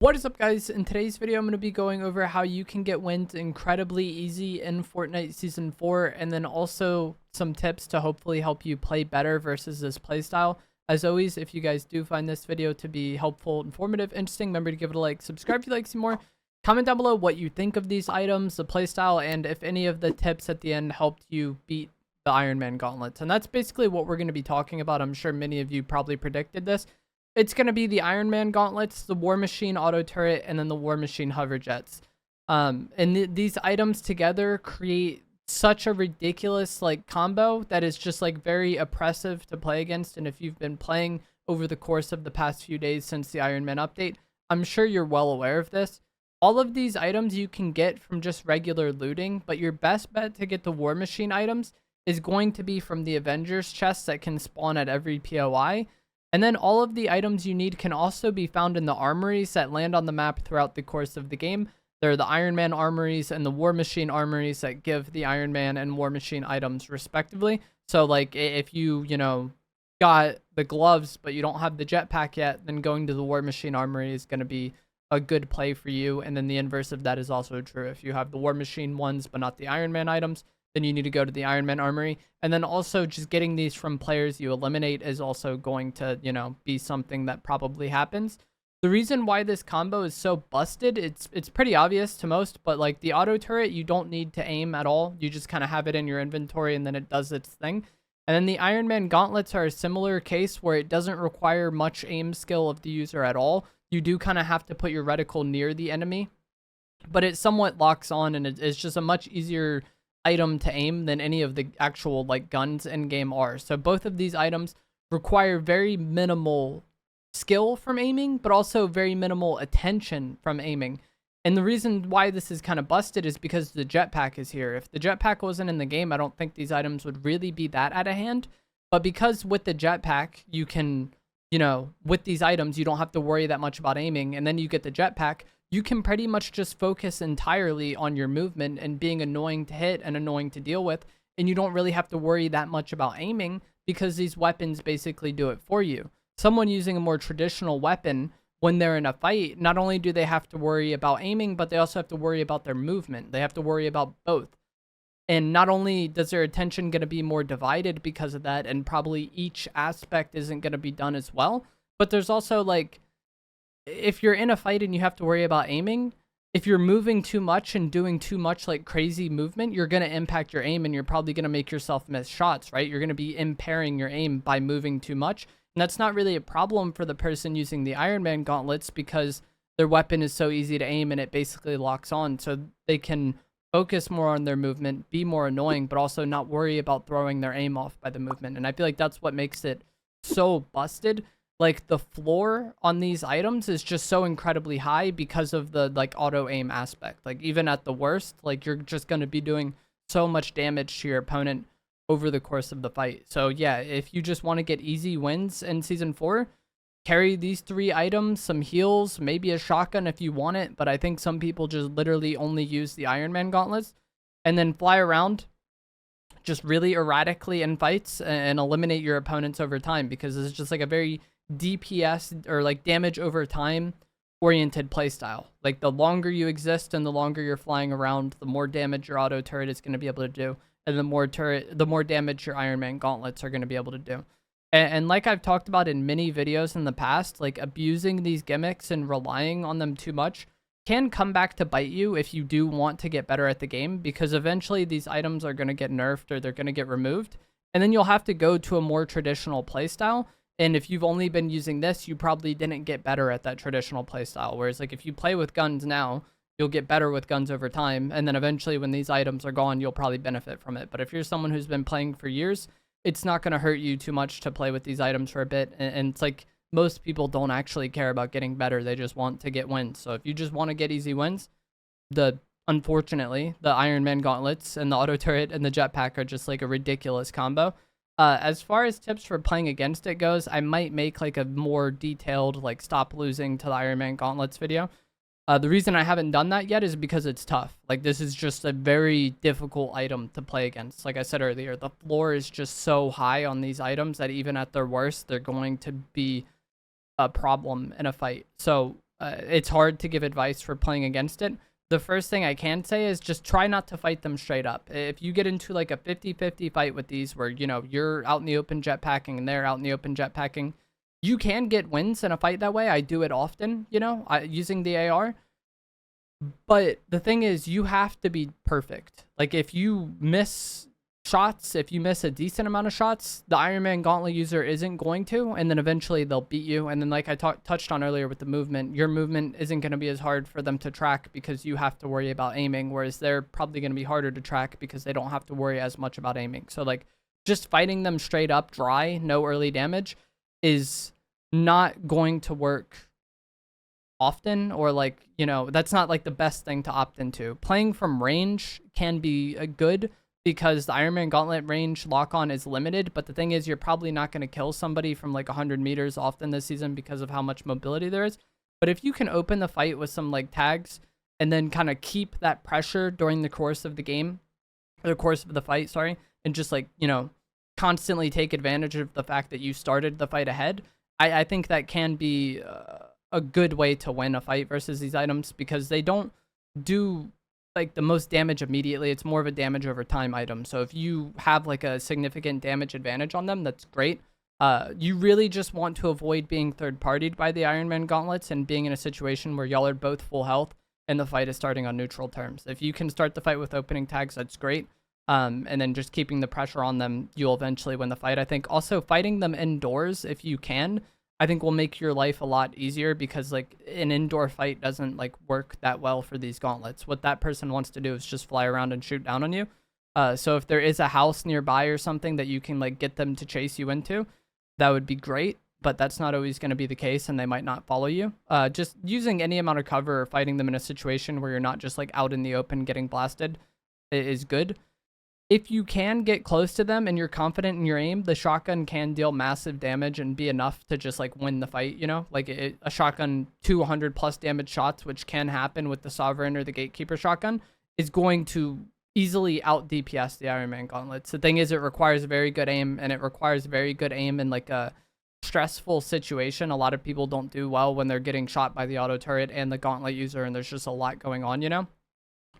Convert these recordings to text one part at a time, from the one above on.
What is up, guys? In today's video, I'm going to be going over how you can get wins incredibly easy in Fortnite Season 4, and then also some tips to hopefully help you play better versus this playstyle. As always, if you guys do find this video to be helpful, informative, interesting, remember to give it a like, subscribe if you like to see more, comment down below what you think of these items, the playstyle, and if any of the tips at the end helped you beat the Iron Man Gauntlets. And that's basically what we're going to be talking about. I'm sure many of you probably predicted this. It's going to be the Iron Man Gauntlets, the War Machine Auto Turret, and then the War Machine Hover Jets. These items together create such a ridiculous combo that is just very oppressive to play against. And if you've been playing over the course of the past few days since the Iron Man update, I'm sure you're well aware of this. All of these items you can get from just regular looting, but your best bet to get the War Machine items is going to be from the Avengers chests that can spawn at every POI. And then all of the items you need can also be found in the armories that land on the map throughout the course of the game. They're the Iron Man armories and the War Machine armories that give the Iron Man and War Machine items respectively. So if you got the gloves but you don't have the jetpack yet, then going to the War Machine armory is going to be a good play for you. And then the inverse of that is also true. If you have the War Machine ones but not the Iron Man items, then you need to go to the Iron Man armory. And then also just getting these from players you eliminate is also going to, be something that probably happens. The reason why this combo is so busted, it's pretty obvious to most, but the auto turret, you don't need to aim at all. You just kind of have it in your inventory and then it does its thing. And then the Iron Man gauntlets are a similar case where it doesn't require much aim skill of the user at all. You do kind of have to put your reticle near the enemy, but it somewhat locks on, and it's just a much easier item to aim than any of the actual guns in game are. So both of these items require very minimal skill from aiming, but also very minimal attention from aiming. And the reason why this is kind of busted is because the jetpack is here. If the jetpack wasn't in the game, I don't think these items would really be that out of hand. But because with the jetpack, you can, with these items, you don't have to worry that much about aiming. And then you get the jetpack, you can pretty much just focus entirely on your movement and being annoying to hit and annoying to deal with. And you don't really have to worry that much about aiming because these weapons basically do it for you. Someone using a more traditional weapon, when they're in a fight, not only do they have to worry about aiming, but they also have to worry about their movement. They have to worry about both. And not only does their attention going to be more divided because of that, and probably each aspect isn't going to be done as well, but there's also if you're in a fight and you have to worry about aiming, if you're moving too much and doing too much crazy movement, you're going to impact your aim and you're probably going to make yourself miss shots, right? You're going to be impairing your aim by moving too much. And that's not really a problem for the person using the Iron Man gauntlets because their weapon is so easy to aim and it basically locks on. So they can focus more on their movement, be more annoying, but also not worry about throwing their aim off by the movement. And I feel like that's what makes it so busted. The floor on these items is just so incredibly high because of the auto aim aspect. Even at the worst, you're just going to be doing so much damage to your opponent over the course of the fight. So yeah, if you just want to get easy wins in Season 4, carry these 3 items, some heals, maybe a shotgun if you want it, but I think some people just literally only use the Iron Man gauntlets, and then fly around just really erratically in fights and eliminate your opponents over time, because this is just a very DPS or damage over time oriented playstyle. The longer you exist and the longer you're flying around, the more damage your auto turret is going to be able to do, and the more damage your Iron Man gauntlets are going to be able to do. And like I've talked about in many videos in the past, abusing these gimmicks and relying on them too much can come back to bite you if you do want to get better at the game, because eventually these items are going to get nerfed or they're going to get removed, and then you'll have to go to a more traditional playstyle. And if you've only been using this, you probably didn't get better at that traditional playstyle. Whereas if you play with guns now, you'll get better with guns over time. And then eventually when these items are gone, you'll probably benefit from it. But if you're someone who's been playing for years, it's not going to hurt you too much to play with these items for a bit. And it's most people don't actually care about getting better. They just want to get wins. So if you just want to get easy wins, unfortunately, the Iron Man gauntlets and the auto turret and the jetpack are just a ridiculous combo. As far as tips for playing against it goes, I might make a more detailed stop losing to the Iron Man gauntlets video. The reason I haven't done that yet is because it's tough. This is just a very difficult item to play against. Like I said earlier, the floor is just so high on these items that even at their worst, they're going to be a problem in a fight. So it's hard to give advice for playing against it. The first thing I can say is just try not to fight them straight up. If you get into like a 50-50 fight with these where, you know, you're out in the open jetpacking and they're out in the open jetpacking, you can get wins in a fight that way. I do it often, you know, using the AR. But the thing is, you have to be perfect. Like, if you miss shots, if you miss a decent amount of shots, the Iron Man Gauntlet user isn't going to, and then eventually they'll beat you. And then, like I touched on earlier with the movement, your movement isn't going to be as hard for them to track because you have to worry about aiming, whereas they're probably going to be harder to track because they don't have to worry as much about aiming. So, like, just fighting them straight up dry, no early damage, is not going to work often, or like, you know, that's not like the best thing to opt into. Playing from range can be good because the Iron Man Gauntlet range lock-on is limited, but the thing is, you're probably not going to kill somebody from like 100 meters often this season because of how much mobility there is. But if you can open the fight with some like tags and then kind of keep that pressure during the course of the game, or the course of the fight, sorry, and just like, you know, constantly take advantage of the fact that you started the fight ahead, I think that can be a good way to win a fight versus these items, because they don't do like the most damage immediately. It's more of a damage over time item. So if you have like a significant damage advantage on them, that's great. You really just want to avoid being third-partied by the Iron Man Gauntlets and being in a situation where y'all are both full health and the fight is starting on neutral terms. If you can start the fight with opening tags, that's great. And then just keeping the pressure on them, you'll eventually win the fight. I think also fighting them indoors, if you can, I think will make your life a lot easier, because like an indoor fight doesn't like work that well for these gauntlets. What that person wants to do is just fly around and shoot down on you. So if there is a house nearby or something that you can like get them to chase you into, that would be great. But that's not always going to be the case, and they might not follow you. Just using any amount of cover or fighting them in a situation where you're not just like out in the open getting blasted is good. If you can get close to them and you're confident in your aim, the shotgun can deal massive damage and be enough to just like win the fight, you know? Like a shotgun 200 plus damage shots, which can happen with the Sovereign or the Gatekeeper shotgun, is going to easily out DPS the Iron Man Gauntlets. The thing is, it requires very good aim, and it requires very good aim in like a stressful situation. A lot of people don't do well when they're getting shot by the auto turret and the Gauntlet user, and there's just a lot going on, you know?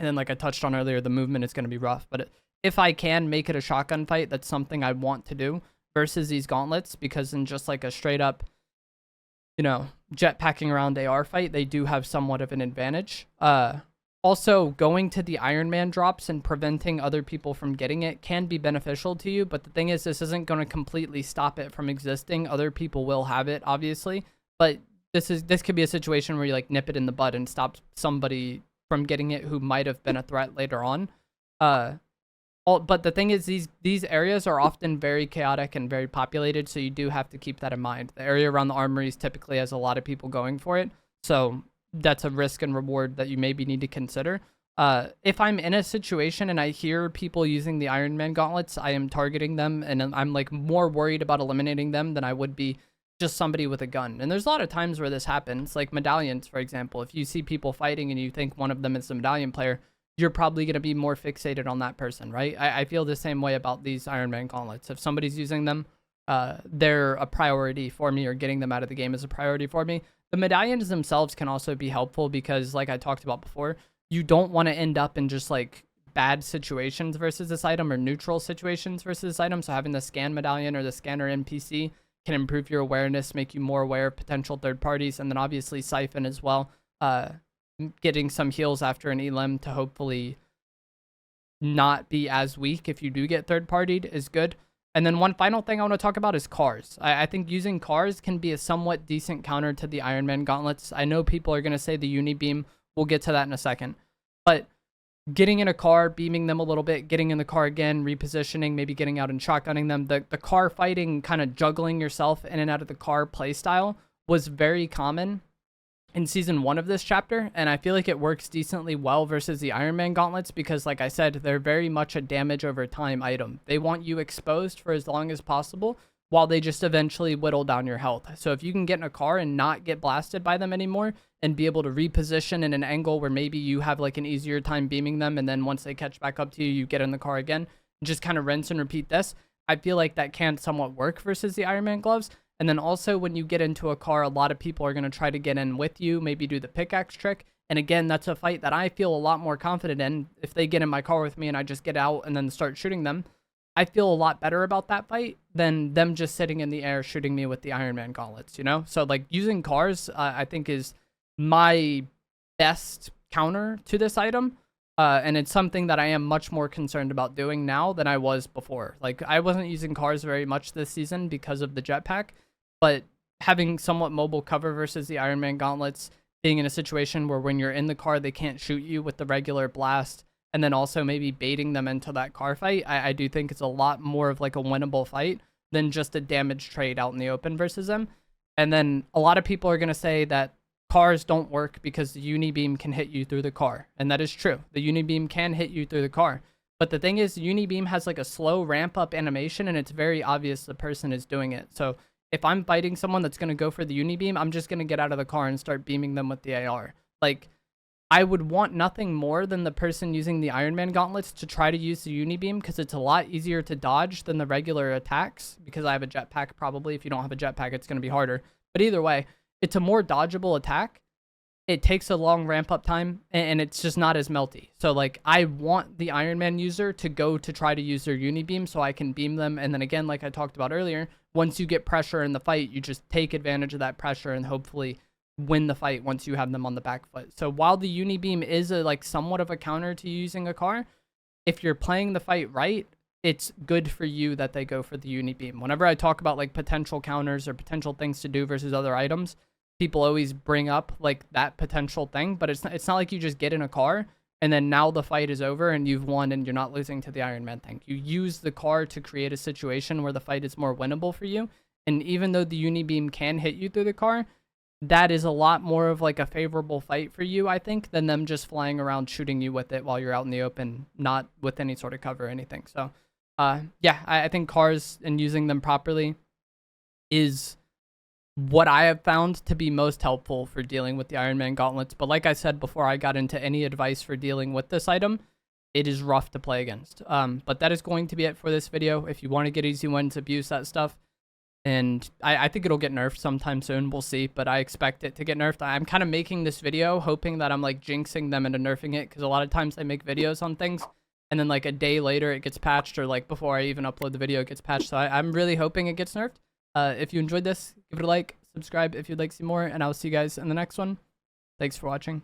And then like I touched on earlier, the movement is going to be rough, but if I can make it a shotgun fight, that's something I want to do versus these gauntlets, because in just like a straight up, you know, jetpacking around AR fight, they do have somewhat of an advantage. Also, going to the Iron Man drops and preventing other people from getting it can be beneficial to you, but the thing is, this isn't going to completely stop it from existing. Other people will have it, obviously, but this could be a situation where you like nip it in the bud and stop somebody from getting it who might have been a threat later on. But the thing is, these areas are often very chaotic and very populated, so you do have to keep that in mind. The area around the armories typically has a lot of people going for it, so that's a risk and reward that you maybe need to consider. If I'm in a situation and I hear people using the Iron Man gauntlets, I am targeting them, and I'm like more worried about eliminating them than I would be just somebody with a gun. And there's a lot of times where this happens, like Medallions, for example. If you see people fighting and you think one of them is a Medallion player, you're probably going to be more fixated on that person, right? I feel the same way about these Iron Man gauntlets. If somebody's using them, they're a priority for me, or getting them out of the game is a priority for me. The medallions themselves can also be helpful because, like I talked about before, you don't want to end up in just like bad situations versus this item, or neutral situations versus this item. So having the scan medallion or the scanner NPC can improve your awareness, make you more aware of potential third parties, and then obviously Siphon as well. Getting some heals after an elim to hopefully not be as weak if you do get third-partied is good. And then one final thing I want to talk about is cars. I think using cars can be a somewhat decent counter to the Iron Man gauntlets. I know people are going to say the Uni Beam. We'll get to that in a second. But getting in a car, beaming them a little bit, getting in the car again, repositioning, maybe getting out and shotgunning them. The car fighting, kind of juggling yourself in and out of the car playstyle was very common in season 1 of this chapter, and I feel like it works decently well versus the Iron Man gauntlets, because like I said, they're very much a damage over time item. They want you exposed for as long as possible while they just eventually whittle down your health. So if you can get in a car and not get blasted by them anymore, and be able to reposition in an angle where maybe you have like an easier time beaming them, and then once they catch back up to you, you get in the car again, just kind of rinse and repeat this, I feel like that can somewhat work versus the Iron Man gloves. And then also when you get into a car, a lot of people are going to try to get in with you, maybe do the pickaxe trick. And again, that's a fight that I feel a lot more confident in. If they get in my car with me and I just get out and then start shooting them, I feel a lot better about that fight than them just sitting in the air shooting me with the Iron Man gauntlets, you know? So like using cars, I think is my best counter to this item. And it's something that I am much more concerned about doing now than I was before. Like I wasn't using cars very much this season because of the jetpack, but having somewhat mobile cover versus the Iron Man gauntlets, being in a situation where when you're in the car, they can't shoot you with the regular blast, and then also maybe baiting them into that car fight, I do think it's a lot more of like a winnable fight than just a damage trade out in the open versus them. And then a lot of people are going to say that cars don't work because the Uni Beam can hit you through the car. And that is true. The Uni Beam can hit you through the car. But the thing is, Uni Beam has like a slow ramp up animation, and it's very obvious the person is doing it. So if I'm fighting someone that's going to go for the Uni Beam, I'm just going to get out of the car and start beaming them with the AR. Like, I would want nothing more than the person using the Iron Man gauntlets to try to use the Uni Beam, because it's a lot easier to dodge than the regular attacks, because I have a jetpack probably. If you don't have a jetpack, it's going to be harder. But either way, it's a more dodgeable attack. It takes a long ramp up time, and it's just not as melty. So like, I want the Iron Man user to go to try to use their Uni Beam so I can beam them. And then again, like I talked about earlier, once you get pressure in the fight, you just take advantage of that pressure and hopefully win the fight once you have them on the back foot. So while the Uni Beam is a, like somewhat of a counter to using a car, if you're playing the fight right, it's good for you that they go for the Uni Beam. Whenever I talk about like potential counters or potential things to do versus other items, people always bring up like that potential thing, but it's not like you just get in a car and then now the fight is over and you've won and you're not losing to the Iron Man thing. You use the car to create a situation where the fight is more winnable for you. And even though the Uni Beam can hit you through the car, that is a lot more of like a favorable fight for you, I think, than them just flying around shooting you with it while you're out in the open, not with any sort of cover or anything. So yeah, I think cars and using them properly is what I have found to be most helpful for dealing with the Iron Man gauntlets. But like I said before I got into any advice for dealing with this item, it is rough to play against. But that is going to be it for this video. If you want to get easy wins, abuse that stuff. And I think it'll get nerfed sometime soon. We'll see, but I expect it to get nerfed. I'm kind of making this video hoping that I'm like jinxing them into nerfing it, because a lot of times I make videos on things and then like a day later it gets patched, or like before I even upload the video it gets patched. So I'm really hoping it gets nerfed. If you enjoyed this, give it a like, subscribe if you'd like to see more, and I'll see you guys in the next one. Thanks for watching.